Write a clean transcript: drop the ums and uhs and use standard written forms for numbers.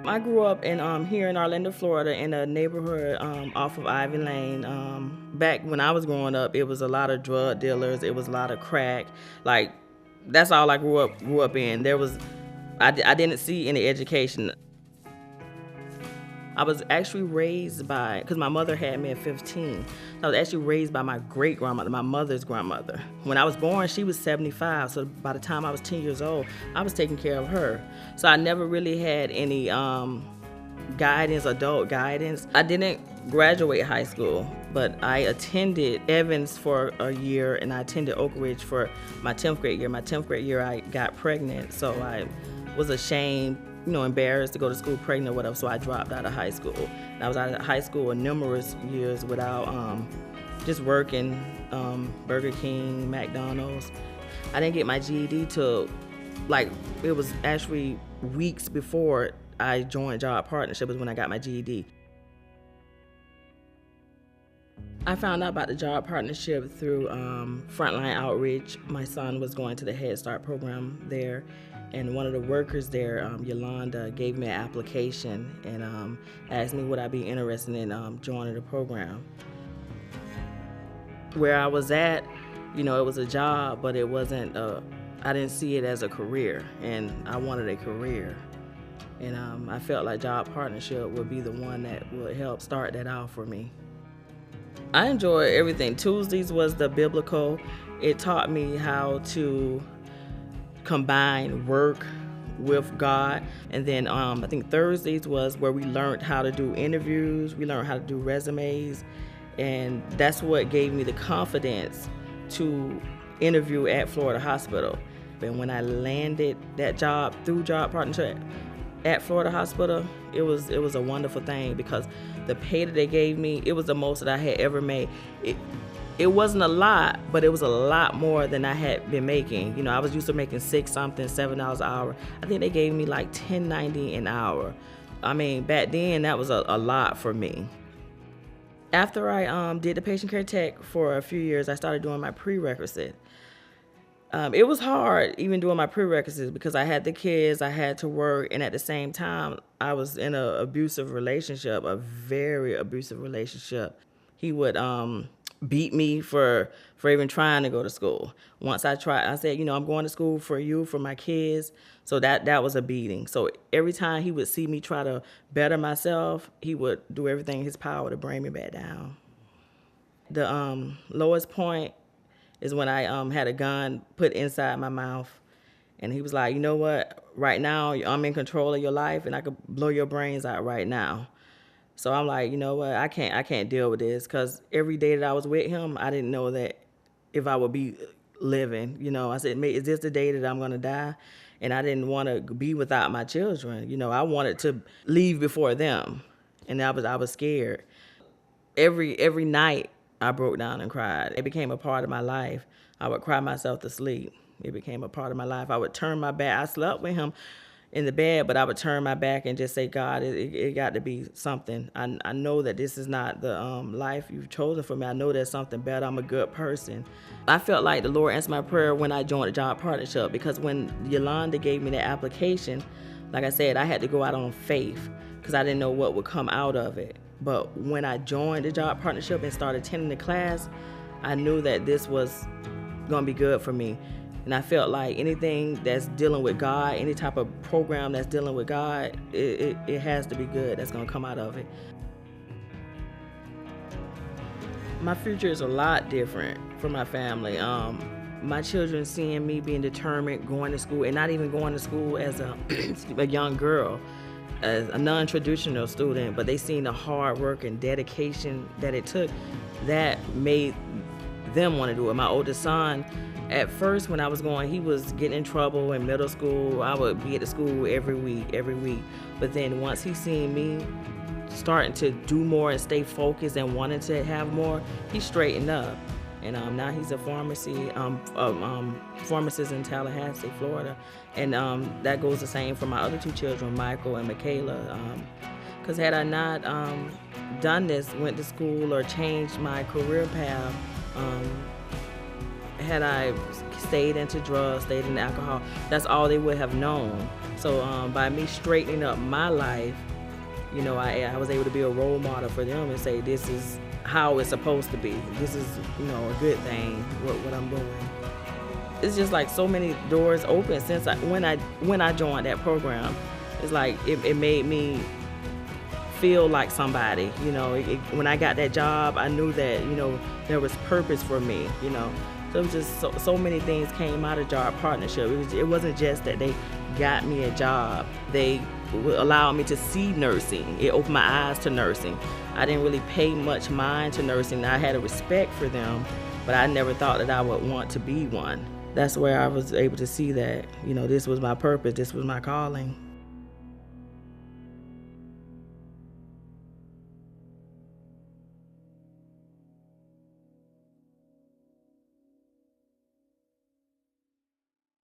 I grew up in here in Orlando, Florida, in a neighborhood off of Ivy Lane. Back when I was growing up, it was a lot of drug dealers. It was a lot of crack. Like, that's all I grew up in. I didn't see any education. I was actually raised by, because my mother had me at 15. I was actually raised by my great-grandmother, my mother's grandmother. When I was born, she was 75, so by the time I was 10 years old, I was taking care of her. So I never really had any guidance, adult guidance. I didn't graduate high school, but I attended Evans for a year, and I attended Oak Ridge for my 10th grade year. My 10th grade year, I got pregnant, so I was ashamed, embarrassed to go to school pregnant or whatever, so I dropped out of high school. And I was out of high school a numerous years without just working, Burger King, McDonald's. I didn't get my GED till, it was actually weeks before I joined Job Partnership is when I got my GED. I found out about the Job Partnership through Frontline Outreach. My son was going to the Head Start program there, and one of the workers there, Yolanda, gave me an application and asked me would I be interested in joining the program. Where I was at, it was a job, but it wasn't, I didn't see it as a career, and I wanted a career. And I felt like Job Partnership would be the one that would help start that out for me. I enjoyed everything. Tuesdays was the biblical. It taught me how to combine work with God. And then I think Thursdays was where we learned how to do interviews. We learned how to do resumes. And that's what gave me the confidence to interview at Florida Hospital. And when I landed that job through Job Partnership at Florida Hospital, it was a wonderful thing because the pay that they gave me, it was the most that I had ever made. It wasn't a lot, but it was a lot more than I had been making. I was used to making $7 an hour. I think they gave me like $10.90 an hour. I mean, back then that was a lot for me. After I did the patient care tech for a few years, I started doing my prerequisite. It was hard even doing my prerequisites because I had the kids, I had to work, and at the same time, I was in an abusive relationship, a very abusive relationship. He would beat me for even trying to go to school. Once I tried, I said, I'm going to school for you, for my kids. So that was a beating. So every time he would see me try to better myself, he would do everything in his power to bring me back down. The lowest point is when I had a gun put inside my mouth, and he was like, you know what, right now I'm in control of your life and I could blow your brains out right now. So I'm like, you know what, I can't deal with this, because every day that I was with him, I didn't know that if I would be living. I said, is this the day that I'm gonna die? And I didn't want to be without my children. I wanted to leave before them, and I was scared. Every night I broke down and cried. It became a part of my life. I would cry myself to sleep. It became a part of my life. I would turn my back. I slept with him in the bed, but I would turn my back and just say, God, it got to be something. I know that this is not the life you've chosen for me. I know there's something better. I'm a good person. I felt like the Lord answered my prayer when I joined the Job Partnership, because when Yolanda gave me the application, like I said, I had to go out on faith because I didn't know what would come out of it. But when I joined the Job Partnership and started attending the class, I knew that this was going to be good for me. And I felt like anything that's dealing with God, any type of program that's dealing with God, it has to be good that's going to come out of it. My future is a lot different from my family. My children seeing me being determined, going to school, and not even going to school as a young girl, as a non-traditional student, but they seen the hard work and dedication that it took, that made them want to do it. My oldest son, at first when I was going, he was getting in trouble in middle school. I would be at the school every week. But then once he seen me starting to do more and stay focused and wanting to have more, he straightened up. And now he's a pharmacist in Tallahassee, Florida. And that goes the same for my other two children, Michael and Michaela. Because had I not done this, went to school or changed my career path, had I stayed into drugs, stayed into alcohol, that's all they would have known. So by me straightening up my life, I was able to be a role model for them and say, this is how it's supposed to be. This is, a good thing, what I'm doing. It's just like so many doors open since when I joined that program. It's like it made me feel like somebody. When I got that job, I knew that there was purpose for me. So it was just so many things came out of job partnership. It wasn't just that they got me a job. They allowed me to see nursing. It opened my eyes to nursing. I didn't really pay much mind to nursing. I had a respect for them, but I never thought that I would want to be one. That's where I was able to see that, this was my purpose, this was my calling.